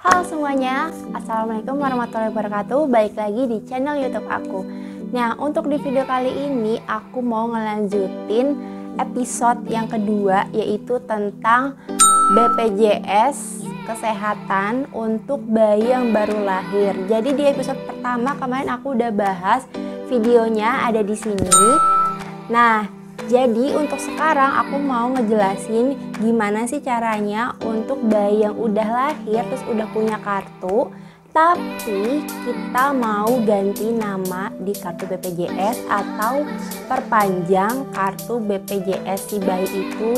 Halo semuanya, Assalamualaikum warahmatullahi wabarakatuh. Balik lagi di channel YouTube aku. Nah, untuk di video kali ini aku mau ngelanjutin episode yang kedua, yaitu tentang BPJS kesehatan untuk bayi yang baru lahir. Jadi di episode pertama kemarin aku udah bahas, videonya ada di sini. Nah, jadi untuk sekarang aku mau ngejelasin gimana sih caranya untuk bayi yang udah lahir terus udah punya kartu, tapi kita mau ganti nama di kartu BPJS atau perpanjang kartu BPJS si bayi itu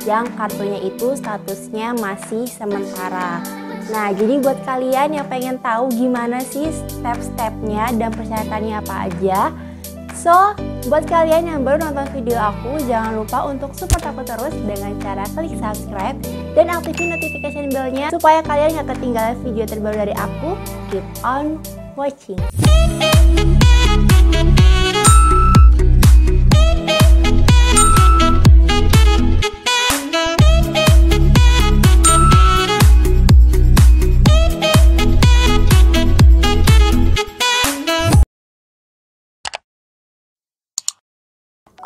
yang kartunya itu statusnya masih sementara. Nah, jadi buat kalian yang pengen tahu gimana sih step-stepnya dan persyaratannya apa aja, so, buat kalian yang baru nonton video aku, jangan lupa untuk support aku terus dengan cara klik subscribe dan aktifin notification bell-nya supaya kalian gak ketinggalan video terbaru dari aku. Keep on watching.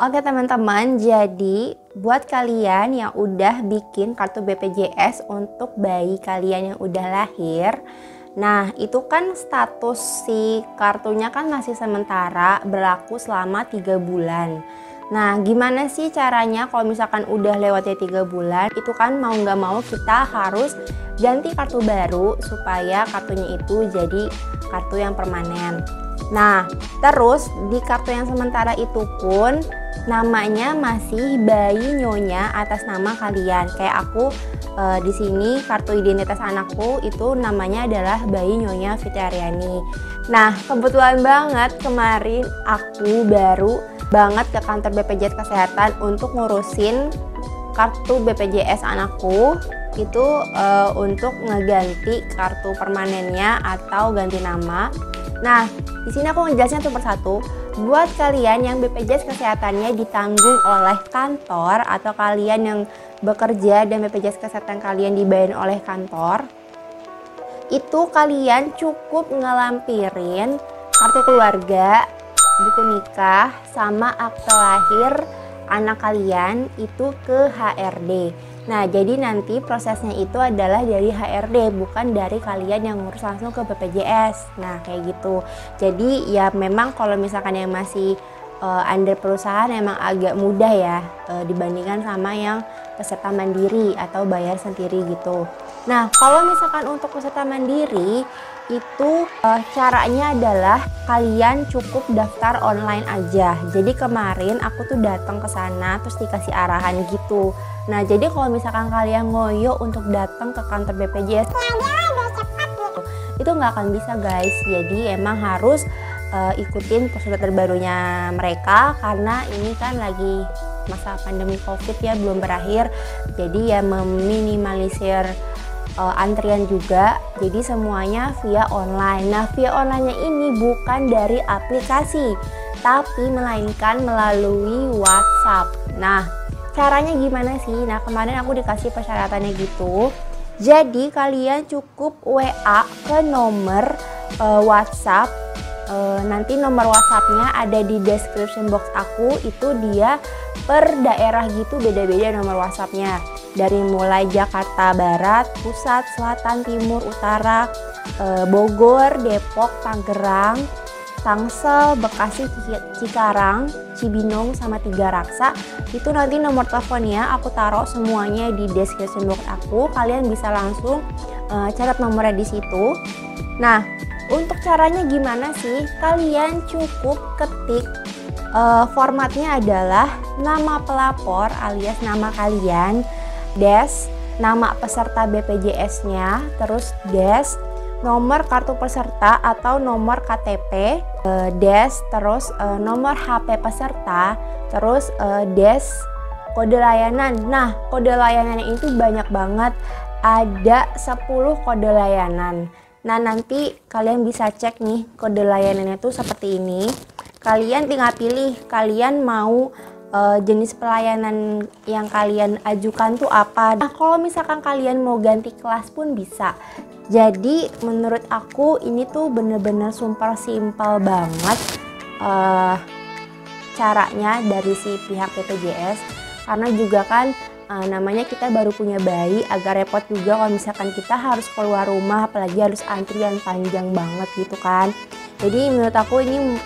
Oke teman-teman, jadi buat kalian yang udah bikin kartu BPJS untuk bayi kalian yang udah lahir, nah itu kan status si kartunya kan masih sementara, berlaku selama 3 bulan. Nah, gimana sih caranya kalau misalkan udah lewatnya 3 bulan, itu kan mau nggak mau kita harus ganti kartu baru supaya kartunya itu jadi kartu yang permanen. Nah, terus di kartu yang sementara itu pun namanya masih bayi nyonya atas nama kalian. Kayak aku di sini kartu identitas anakku itu namanya adalah bayi nyonya Fitariani. Nah, kebetulan banget kemarin aku baru banget ke kantor BPJS Kesehatan untuk ngurusin kartu BPJS anakku itu untuk ngeganti kartu permanennya atau ganti nama. Nah, di sini aku ngejelasin satu persatu. Buat kalian yang BPJS kesehatannya ditanggung oleh kantor atau kalian yang bekerja dan BPJS kesehatan kalian dibayar oleh kantor, itu kalian cukup ngelampirin kartu keluarga, buku nikah, sama akte lahir anak kalian itu ke HRD. Nah, jadi nanti prosesnya itu adalah dari HRD, bukan dari kalian yang ngurus langsung ke BPJS. Nah, kayak gitu. Jadi ya memang kalau misalkan yang masih under perusahaan emang agak mudah ya dibandingkan sama yang peserta mandiri atau bayar sendiri gitu. Nah, kalau misalkan untuk peserta mandiri itu caranya adalah kalian cukup daftar online aja. Jadi kemarin aku tuh datang ke sana terus dikasih arahan gitu. Nah, jadi kalau misalkan kalian ngoyo untuk datang ke kantor BPJS, itu nggak akan bisa guys. Jadi emang harus ikutin prosedur terbarunya mereka karena ini kan lagi masa pandemi COVID ya, belum berakhir. Jadi ya meminimalisir antrian juga, jadi semuanya via online. Nah, via online-nya ini bukan dari aplikasi, tapi melainkan melalui WhatsApp. Nah, caranya gimana sih? Nah, kemarin aku dikasih persyaratannya gitu. Jadi kalian cukup WA ke nomor WhatsApp. Nanti nomor WhatsApp-nya ada di description box aku. Itu dia per daerah gitu, beda-beda nomor WhatsApp-nya. Dari mulai Jakarta Barat, Pusat, Selatan, Timur, Utara, Bogor, Depok, Tangerang, Tangsel, Bekasi, Cikarang, Cibinong, sama Tigaraksa. Itu nanti nomor teleponnya aku taruh semuanya di description box aku. Kalian bisa langsung catat nomornya di situ. Nah, untuk caranya gimana sih? Kalian cukup ketik formatnya adalah nama pelapor alias nama kalian, dash nama peserta BPJS-nya, terus dash nomor kartu peserta atau nomor KTP, dash terus nomor HP peserta, terus dash kode layanan. Nah, kode layanan itu banyak banget, ada 10 kode layanan. Nah, nanti kalian bisa cek nih kode layanannya tuh seperti ini. Kalian tinggal pilih kalian mau jenis pelayanan yang kalian ajukan tuh apa. Nah, kalau misalkan kalian mau ganti kelas pun bisa. Jadi menurut aku ini tuh bener-bener super simpel banget caranya dari si pihak BPJS. Karena juga kan namanya kita baru punya bayi, agak repot juga kalau misalkan kita harus keluar rumah, apalagi harus antrian panjang banget gitu kan. Jadi menurut aku ini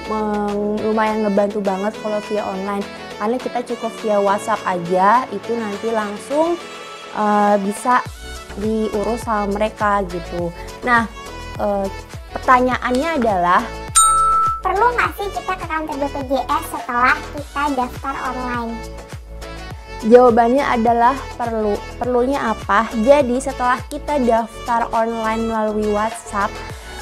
lumayan ngebantu banget kalau via online, karena kita cukup via WhatsApp aja, itu nanti langsung bisa diurus sama mereka gitu. Nah, pertanyaannya adalah, perlu nggak sih kita ke kantor BPJS setelah kita daftar online? Jawabannya adalah perlu. Perlunya apa? Jadi setelah kita daftar online melalui WhatsApp,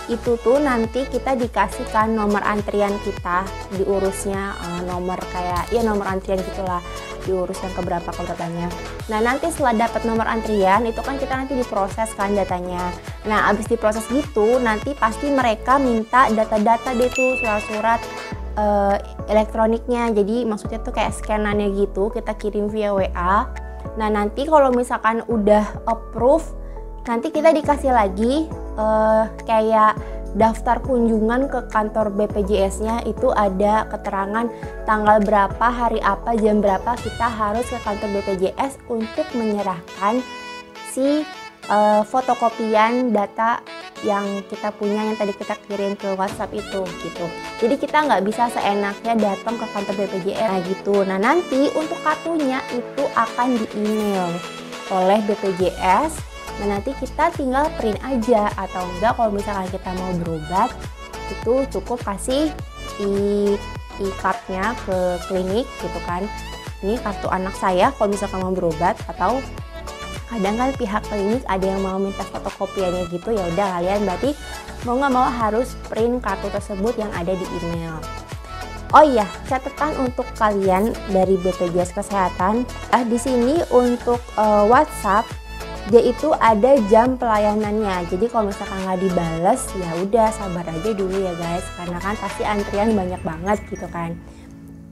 itu tuh nanti kita dikasihkan nomor antrian kita, diurusnya nomor kayak ya nomor antrian gitulah, diurus yang keberapanya. Nah, nanti setelah dapat nomor antrian itu kan kita nanti diproses kan datanya. Nah, abis diproses gitu nanti pasti mereka minta data-data deh tuh, surat-surat elektroniknya. Jadi maksudnya tuh kayak scanannya gitu, kita kirim via WA. Nah, nanti kalau misalkan udah approve, nanti kita dikasih lagi kayak daftar kunjungan ke kantor BPJS-nya. Itu ada keterangan tanggal berapa, hari apa, jam berapa kita harus ke kantor BPJS untuk menyerahkan si fotokopian data yang kita punya, yang tadi kita kirim ke WhatsApp itu gitu. Jadi kita nggak bisa seenaknya datang ke kantor BPJS gitu. Nah, nanti untuk kartunya itu akan di-email oleh BPJS. Nah, nanti kita tinggal print aja, atau enggak kalau misalkan kita mau berobat itu cukup kasih e-cardnya ke klinik gitu kan. Ini kartu anak saya kalau misalkan mau berobat, atau kadang kan pihak klinik ada yang mau minta fotokopiannya gitu, ya udah kalian berarti mau nggak mau harus print kartu tersebut yang ada di email. Oh iya, catatan untuk kalian dari BPJS Kesehatan, di sini untuk WhatsApp dia itu ada jam pelayanannya. Jadi kalau misalkan nggak dibales, ya udah sabar aja dulu ya guys, karena kan pasti antrian banyak banget gitu kan.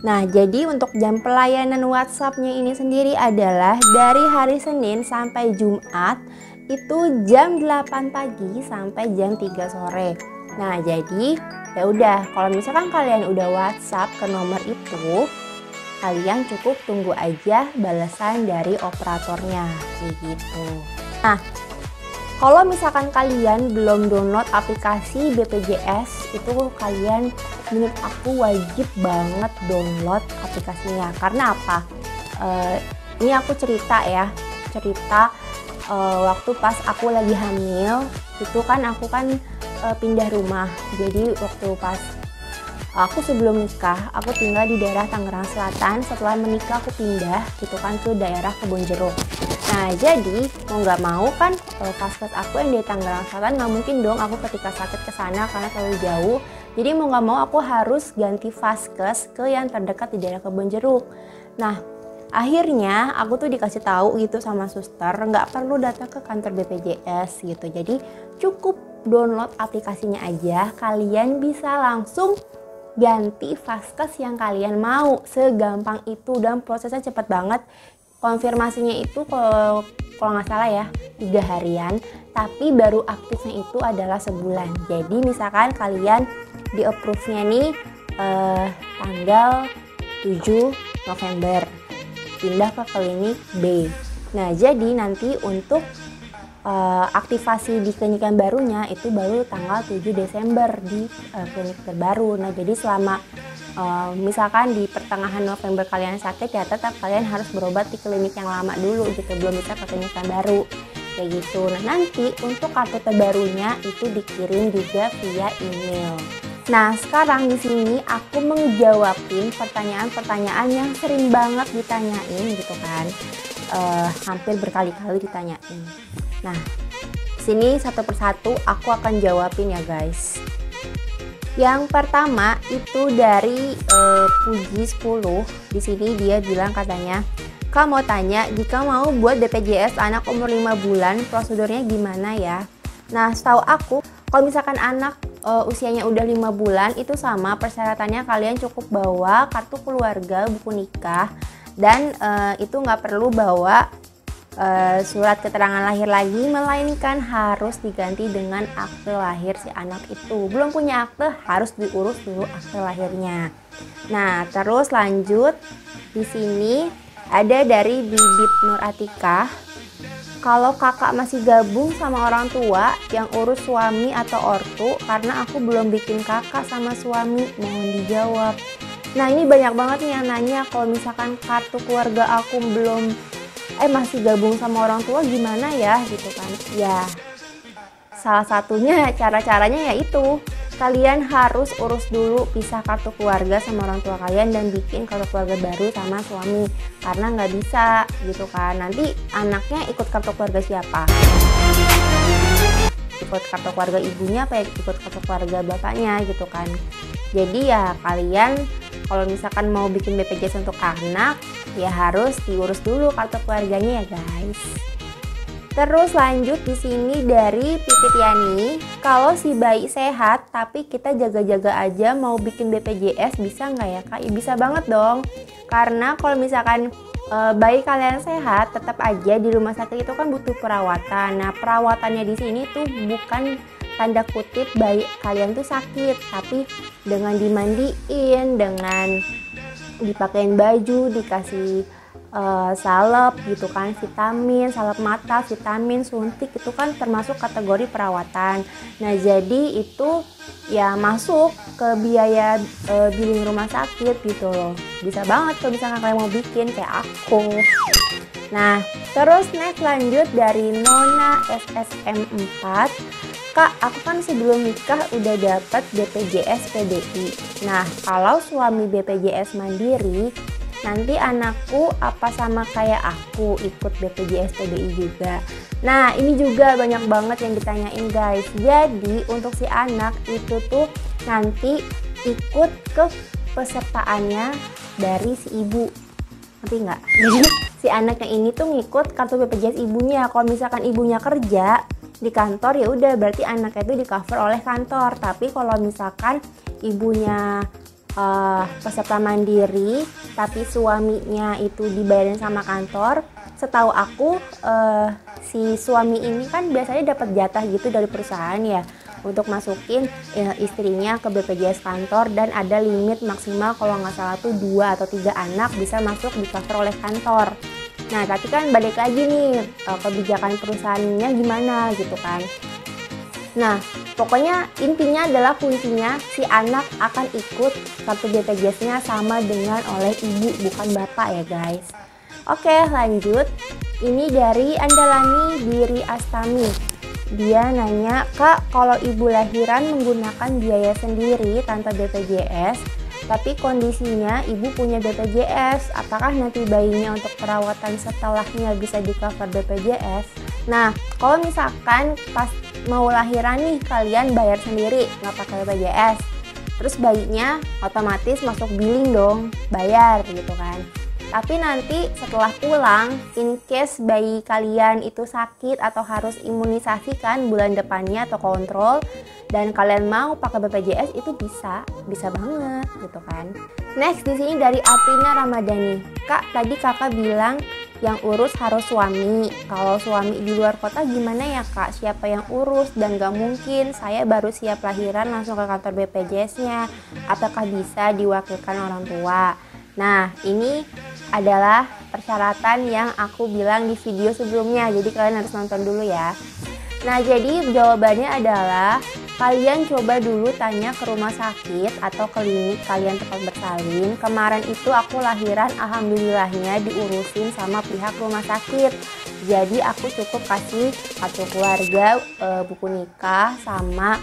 Nah, jadi untuk jam pelayanan WhatsApp-nya ini sendiri adalah dari hari Senin sampai Jumat itu jam 8 pagi sampai jam 3 sore. Nah, jadi ya udah, kalau misalkan kalian udah WhatsApp ke nomor itu, kalian cukup tunggu aja balasan dari operatornya kayak gitu. Nah, kalau misalkan kalian belum download aplikasi BPJS, itu kalian menurut aku wajib banget download aplikasinya. Karena apa? Ini aku cerita waktu pas aku lagi hamil, itu kan aku kan pindah rumah. Jadi waktu pas aku sebelum nikah, aku tinggal di daerah Tangerang Selatan. Setelah menikah aku pindah gitu kan ke daerah Kebonjeruk. Nah, jadi mau nggak mau kan vaskes aku yang di Tangerang Selatan, nggak mungkin dong aku ketika sakit ke sana karena terlalu jauh. Jadi mau nggak mau aku harus ganti vaskes ke yang terdekat di daerah Kebonjeruk. Nah, akhirnya aku tuh dikasih tahu gitu sama suster, nggak perlu datang ke kantor BPJS gitu. Jadi cukup download aplikasinya aja, kalian bisa langsung ganti vaskes yang kalian mau. Segampang itu dan prosesnya cepat banget. Konfirmasinya itu kalau nggak salah ya 3 harian, tapi baru aktifnya itu adalah sebulan. Jadi misalkan kalian di approve-nya nih tanggal 7 November pindah ke klinik B. Nah, jadi nanti untuk aktivasi di klinik yang barunya itu baru tanggal 7 Desember di klinik terbaru. Nah, jadi selama misalkan di pertengahan November kalian sakit, ya tetap kalian harus berobat di klinik yang lama dulu gitu, belum bisa ke klinik yang baru kayak gitu. Nah, nanti untuk kartu terbarunya itu dikirim juga via email. Nah, sekarang di sini aku menjawabin pertanyaan-pertanyaan yang sering banget ditanyain gitu kan, hampir berkali-kali ditanyain. Nah, sini satu persatu aku akan jawabin ya guys. Yang pertama itu dari Puji 10. Di sini dia bilang katanya, "Kak mau tanya, jika mau buat BPJS anak umur 5 bulan, prosedurnya gimana ya?" Nah, setahu aku kalau misalkan anak usianya udah 5 bulan itu sama persyaratannya, kalian cukup bawa kartu keluarga, buku nikah, dan itu nggak perlu bawa surat keterangan lahir lagi, melainkan harus diganti dengan akte lahir si anak itu. Belum punya akte, harus diurus dulu akte lahirnya. Nah, terus lanjut di sini ada dari Bibit Nur Atikah. Kalau kakak masih gabung sama orang tua yang urus suami atau ortu, karena aku belum bikin kakak sama suami, mohon dijawab. Nah, ini banyak banget nih yang nanya kalau misalkan kartu keluarga aku belum masih gabung sama orang tua gimana ya gitu kan. Ya, salah satunya cara-caranya yaitu kalian harus urus dulu pisah kartu keluarga sama orang tua kalian dan bikin kartu keluarga baru sama suami, karena nggak bisa gitu kan, nanti anaknya ikut kartu keluarga siapa, ikut kartu keluarga ibunya apa ikut kartu keluarga bapaknya gitu kan. Jadi ya kalian kalau misalkan mau bikin BPJS untuk anak ya harus diurus dulu kartu keluarganya ya guys. Terus lanjut di sini dari Pipit Yani, kalau si bayi sehat tapi kita jaga-jaga aja mau bikin BPJS bisa nggak ya kak? Ya, bisa banget dong, karena kalau misalkan bayi kalian sehat tetap aja di rumah sakit itu kan butuh perawatan. Nah, perawatannya di sini tuh bukan tanda kutip bayi kalian tuh sakit, tapi dengan dimandiin, dengan dipakein baju, dikasih salep gitu kan, vitamin, salep mata, vitamin, suntik, itu kan termasuk kategori perawatan. Nah, jadi itu ya masuk ke biaya billing rumah sakit gitu loh. Bisa banget kalau misalkan kalian mau bikin kayak aku. Nah, terus next lanjut dari Nona SSM4. Kak, aku kan sebelum nikah udah dapat BPJS PDI. Nah, kalau suami BPJS mandiri, nanti anakku apa sama kayak aku ikut BPJS PDI juga? Nah, ini juga banyak banget yang ditanyain guys. Jadi untuk si anak itu tuh nanti ikut ke pesertaannya dari si ibu, ngerti nggak? Jadi si anak yang ini tuh ngikut kartu BPJS ibunya. Kalau misalkan ibunya kerja di kantor ya udah berarti anaknya itu di cover oleh kantor. Tapi kalau misalkan ibunya peserta mandiri tapi suaminya itu dibayarin sama kantor, setahu aku si suami ini kan biasanya dapat jatah gitu dari perusahaan ya untuk masukin istrinya ke BPJS kantor, dan ada limit maksimal kalau nggak salah tuh 2 atau 3 anak bisa masuk di cover oleh kantor. Nah, tapi kan balik lagi nih kebijakan perusahaannya gimana gitu kan. Nah, pokoknya intinya adalah kuncinya si anak akan ikut kartu BPJS-nya sama dengan oleh ibu, bukan bapak ya guys. Oke, lanjut. Ini dari Andalani Diri Astami. Dia nanya, Kak, kalau ibu lahiran menggunakan biaya sendiri tanpa BPJS, tapi kondisinya ibu punya BPJS, apakah nanti bayinya untuk perawatan setelahnya bisa di cover BPJS? Nah, kalau misalkan pas mau lahiran nih kalian bayar sendiri nggak pakai BPJS, terus bayinya otomatis masuk billing dong, bayar gitu kan. Tapi nanti setelah pulang, in case bayi kalian itu sakit atau harus imunisasi kan bulan depannya atau kontrol, dan kalian mau pakai BPJS itu bisa banget gitu kan. Next di sini dari Aprina Ramadhani. Kak, tadi kakak bilang yang urus harus suami. Kalau suami di luar kota gimana ya kak? Siapa yang urus? Dan gak mungkin saya baru siap lahiran langsung ke kantor BPJS-nya. Apakah bisa diwakilkan orang tua? Nah, ini adalah persyaratan yang aku bilang di video sebelumnya, jadi kalian harus nonton dulu ya. Nah, jadi jawabannya adalah kalian coba dulu tanya ke rumah sakit atau klinik kalian tempat bersalin. Kemarin itu aku lahiran, alhamdulillahnya diurusin sama pihak rumah sakit. Jadi aku cukup kasih kartu keluarga, buku nikah, sama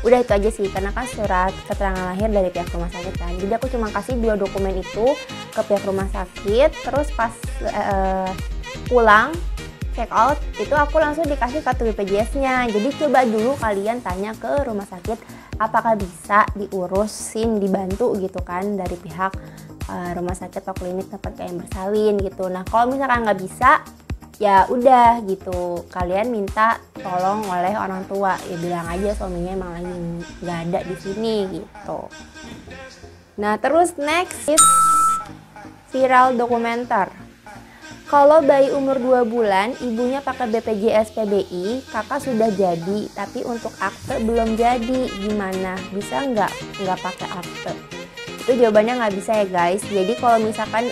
udah itu aja sih, karena kan surat keterangan lahir dari pihak rumah sakit kan. Jadi aku cuma kasih 2 dokumen itu ke pihak rumah sakit. Terus pas pulang check out itu aku langsung dikasih kartu BPJS-nya. Jadi coba dulu kalian tanya ke rumah sakit apakah bisa diurusin, dibantu gitu kan dari pihak rumah sakit atau klinik tempat kalian bersalin gitu. Nah, kalau misalkan nggak bisa, ya udah gitu, kalian minta tolong oleh orang tua, ya bilang aja suaminya emang lagi nggak ada di sini gitu. Nah terus next is viral dokumenter. Kalau bayi umur 2 bulan ibunya pakai BPJS PBI, kakak sudah jadi, tapi untuk akte belum jadi, gimana? Bisa nggak pakai akte? Itu jawabannya nggak bisa ya guys. Jadi kalau misalkan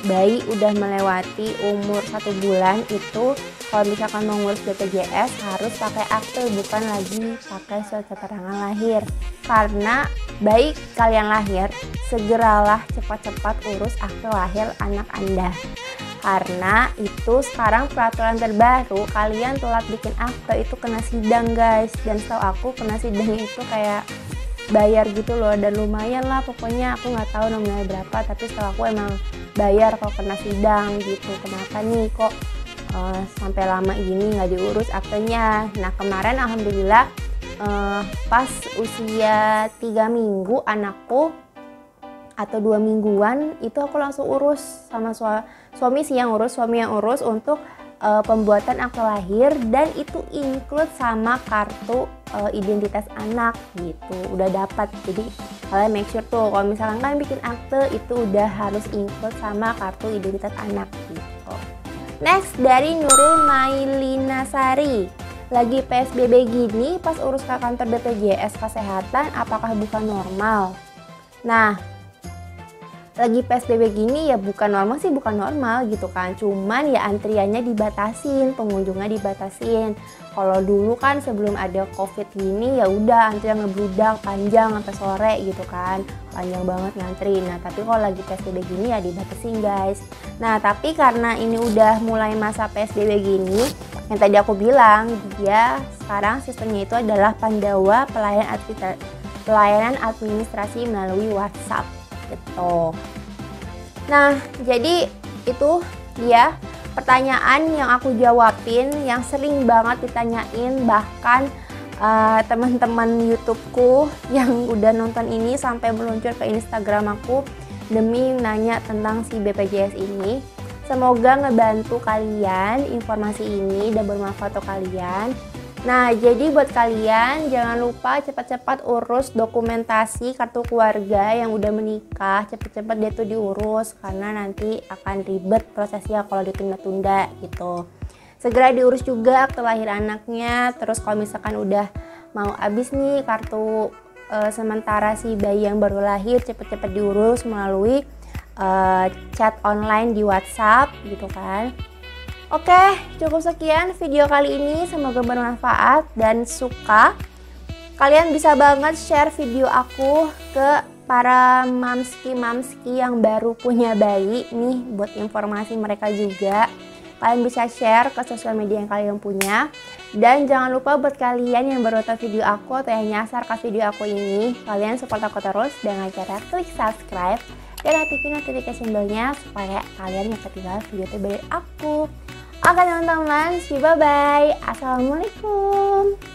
bayi udah melewati umur 1 bulan itu, kalau misalkan mau ngurus BPJS harus pakai akte, bukan lagi pakai surat keterangan lahir. Karena baik kalian lahir, segeralah cepat-cepat urus akte lahir anak Anda. Karena itu sekarang peraturan terbaru, kalian telat bikin akte itu kena sidang guys. Dan setahu aku kena sidang itu kayak bayar gitu loh, dan lumayan lah pokoknya, aku nggak tahu nominalnya berapa, tapi setahu aku emang bayar kalau kena sidang gitu. Kenapa nih kok sampai lama gini nggak diurus aktenya? Nah kemarin alhamdulillah pas usia 3 minggu anakku atau 2 mingguan itu aku langsung urus sama suami yang urus untuk pembuatan akte lahir, dan itu include sama kartu identitas anak gitu, udah dapat. Jadi kalian make sure tuh kalau misalkan kalian bikin akte itu udah harus include sama kartu identitas anak gitu. Next dari Nurul Mailinasari, lagi PSBB gini pas urus ke kantor BPJS Kesehatan apakah bukan normal? Nah lagi PSBB gini ya bukan normal sih, bukan normal gitu kan, cuman ya antriannya dibatasin, pengunjungnya dibatasin. Kalau dulu kan sebelum ada covid gini ya udah antrian ngebludak panjang sampai sore gitu kan, panjang banget ngantri. Nah tapi kalau lagi PSBB gini ya dibatasin guys. Nah tapi karena ini udah mulai masa PSBB gini, yang tadi aku bilang dia sekarang sistemnya itu adalah Pandawa pelayanan administrasi melalui WhatsApp gitu. Nah jadi itu dia pertanyaan yang aku jawabin, yang sering banget ditanyain, bahkan teman-teman YouTubeku yang udah nonton ini sampai meluncur ke Instagram aku demi nanya tentang si BPJS ini. Semoga ngebantu kalian informasi ini dan bermanfaat untuk kalian. Nah jadi buat kalian jangan lupa cepat-cepat urus dokumentasi kartu keluarga yang udah menikah, cepat-cepat dia tuh diurus karena nanti akan ribet prosesnya kalau ditunda-tunda gitu. Segera diurus juga akte lahir anaknya. Terus kalau misalkan udah mau habis nih kartu sementara si bayi yang baru lahir, cepat-cepat diurus melalui chat online di WhatsApp gitu kan. Oke, cukup sekian video kali ini, semoga bermanfaat dan suka. Kalian bisa banget share video aku ke para mamski yang baru punya bayi nih, buat informasi mereka juga. Kalian bisa share ke sosial media yang kalian punya. Dan jangan lupa buat kalian yang baru nonton video aku atau yang nyasar ke video aku ini, kalian support aku terus dengan cara klik subscribe dan aktifin notification bell-nya supaya kalian gak ketinggalan video terbaru dari aku. Oke teman-teman, bye-bye. Assalamualaikum.